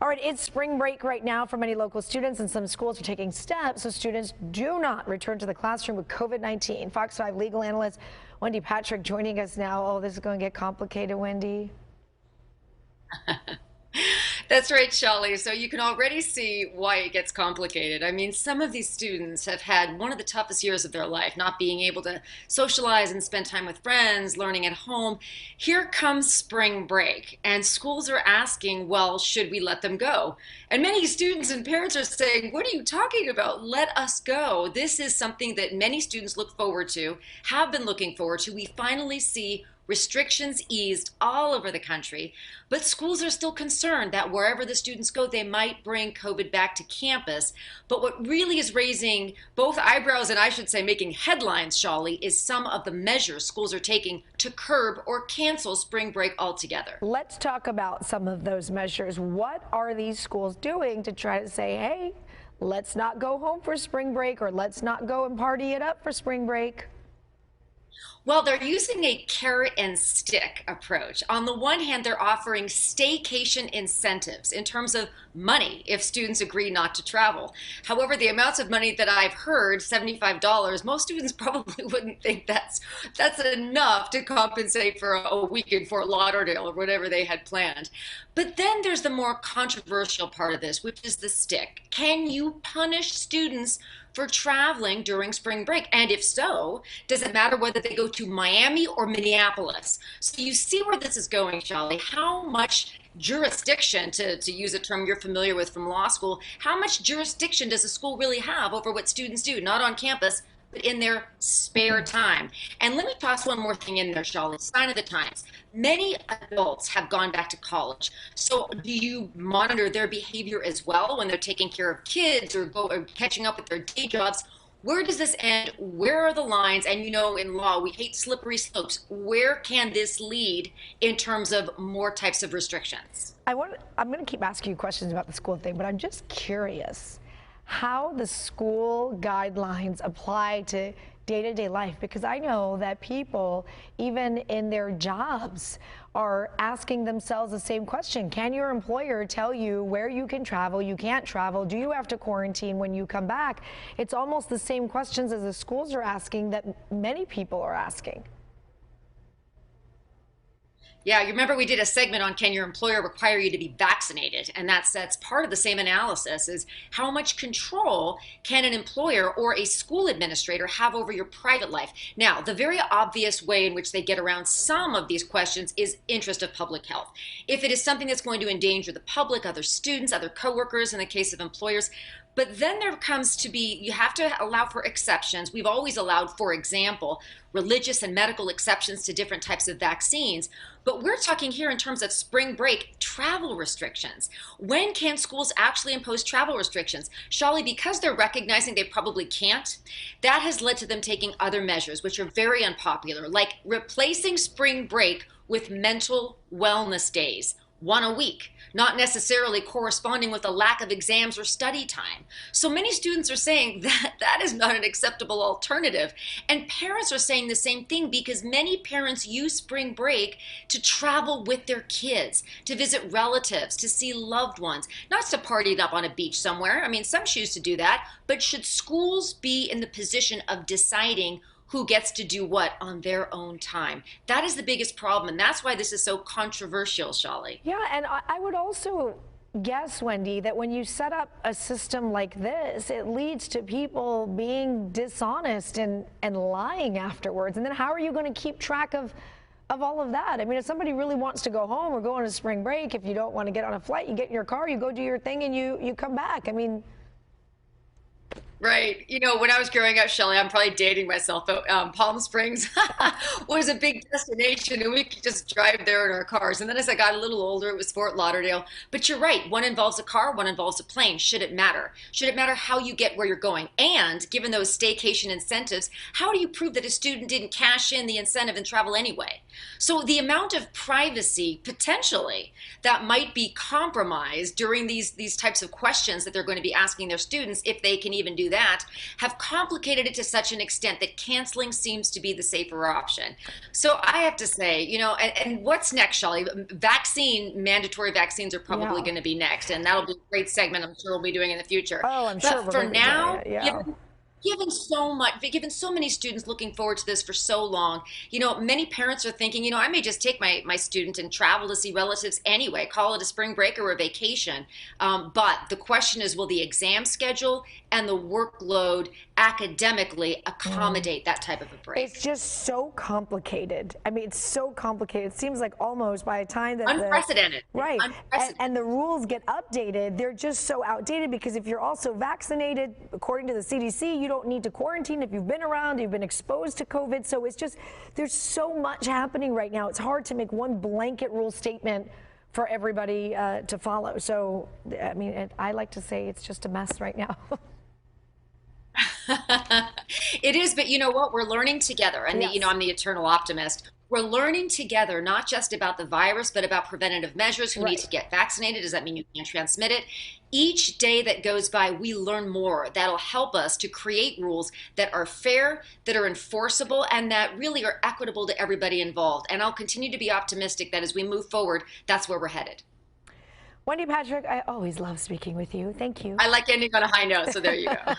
All right, it's spring break right now for many local students, and some schools are taking steps so students do not return to the classroom with COVID-19. Fox 5 legal analyst Wendy Patrick joining us now. Oh, this is going to get complicated, Wendy. That's right, Shelley. So you can already see why it gets complicated. I mean, some of these students have had one of the toughest years of their life, not being able to socialize and spend time with friends, learning at home. Here comes spring break, and schools are asking, well, should we let them go? And many students and parents are saying, what are you talking about? Let us go. This is something that many students look forward to, have been looking forward to. We finally see restrictions eased all over the country, but schools are still concerned that wherever the students go, they might bring COVID back to campus. But what really is raising both eyebrows and I should say making headlines, Shawley, is some of the measures schools are taking to curb or cancel spring break altogether. Let's talk about some of those measures. What are these schools doing to try to say, hey, let's not go home for spring break, or let's not go and party it up for spring break? Well, they're using a carrot and stick approach. On the one hand, they're offering staycation incentives in terms of money if students agree not to travel. However, the amounts of money that I've heard, $75, most students probably wouldn't think that's enough to compensate for a week in Fort Lauderdale or whatever they had planned. But then there's the more controversial part of this, which is the stick. Can you punish students for traveling during spring break? And if so, does it matter whether they go to Miami or Minneapolis? So you see where this is going, Shelley. How much jurisdiction, to use a term you're familiar with from law school, how much jurisdiction does a school really have over what students do, not on campus, but in their spare time? And let me toss one more thing in there, Shawley. Sign of the times. Many adults have gone back to college. So do you monitor their behavior as well when they're taking care of kids or catching up with their day jobs? Where does this end? Where are the lines? And you know, in law, we hate slippery slopes. Where can this lead in terms of more types of restrictions? I'm going to keep asking you questions about the school thing, but I'm just curious how the school guidelines apply to day-to-day life, because I know that people, even in their jobs, are asking themselves the same question. Can your employer tell you where you can travel, you can't travel? Do you have to quarantine when you come back? It's almost the same questions as the schools are asking that many people are asking. Yeah, you remember we did a segment on can your employer require you to be vaccinated? And that's part of the same analysis is how much control can an employer or a school administrator have over your private life? Now, the very obvious way in which they get around some of these questions is interest of public health. If it is something that's going to endanger the public, other students, other coworkers, in the case of employers. But then there comes to be, you have to allow for exceptions. We've always allowed, for example, religious and medical exceptions to different types of vaccines. But we're talking here in terms of spring break travel restrictions. When can schools actually impose travel restrictions? Shawley, because they're recognizing they probably can't, that has led to them taking other measures, which are very unpopular, like replacing spring break with mental wellness days. One a week, not necessarily corresponding with a lack of exams or study time. So many students are saying that that is not an acceptable alternative. And parents are saying the same thing because many parents use spring break to travel with their kids, to visit relatives, to see loved ones, not to party it up on a beach somewhere. I mean, some choose to do that, but should schools be in the position of deciding who gets to do what on their own time? That is the biggest problem, and that's why this is so controversial, Shawley. Yeah, and I would also guess, Wendy, that when you set up a system like this, it leads to people being dishonest and lying afterwards. And then how are you going to keep track of all of that? I mean, if somebody really wants to go home or go on a spring break, if you don't want to get on a flight, you get in your car, you go do your thing, and you come back. I mean, Right. You know, when I was growing up, Shelley, I'm probably dating myself, but Palm Springs was a big destination and we could just drive there in our cars. And then as I got a little older, it was Fort Lauderdale. But you're right. One involves a car, one involves a plane. Should it matter? Should it matter how you get where you're going? And given those staycation incentives, how do you prove that a student didn't cash in the incentive and travel anyway? So the amount of privacy potentially that might be compromised during these types of questions that they're going to be asking their students, if they can even do do that, have complicated it to such an extent that canceling seems to be the safer option. So I have to say, and what's next, Shelley? Mandatory vaccines are probably Yeah. going to be next, and that'll be a great segment I'm sure we'll be doing in the future. Oh, I'm But sure we're for going to be doing now, it. Yeah. given so many students looking forward to this for so long, many parents are thinking, I may just take my student and travel to see relatives anyway, call it a spring break or a vacation. But the question is, will the exam schedule and the workload academically accommodate that type of a break? It's just so complicated. I mean, it's so complicated. It seems like almost by the time that Unprecedented. right, Unprecedented. and the rules get updated, they're just so outdated because if you're also vaccinated, according to the CDC, you don't need to quarantine if you've been around, you've been exposed to COVID. So it's just, there's so much happening right now. It's hard to make one blanket rule statement for everybody to follow. So, I mean, I like to say it's just a mess right now. It is, but you know what? We're learning together. And Yes. I'm the eternal optimist. We're learning together, not just about the virus, but about preventative measures. Who need to get vaccinated? Does that mean you can't transmit it? Each day that goes by, we learn more. That'll help us to create rules that are fair, that are enforceable, and that really are equitable to everybody involved. And I'll continue to be optimistic that as we move forward, that's where we're headed. Wendy Patrick, I always love speaking with you. Thank you. I like ending on a high note, so there you go.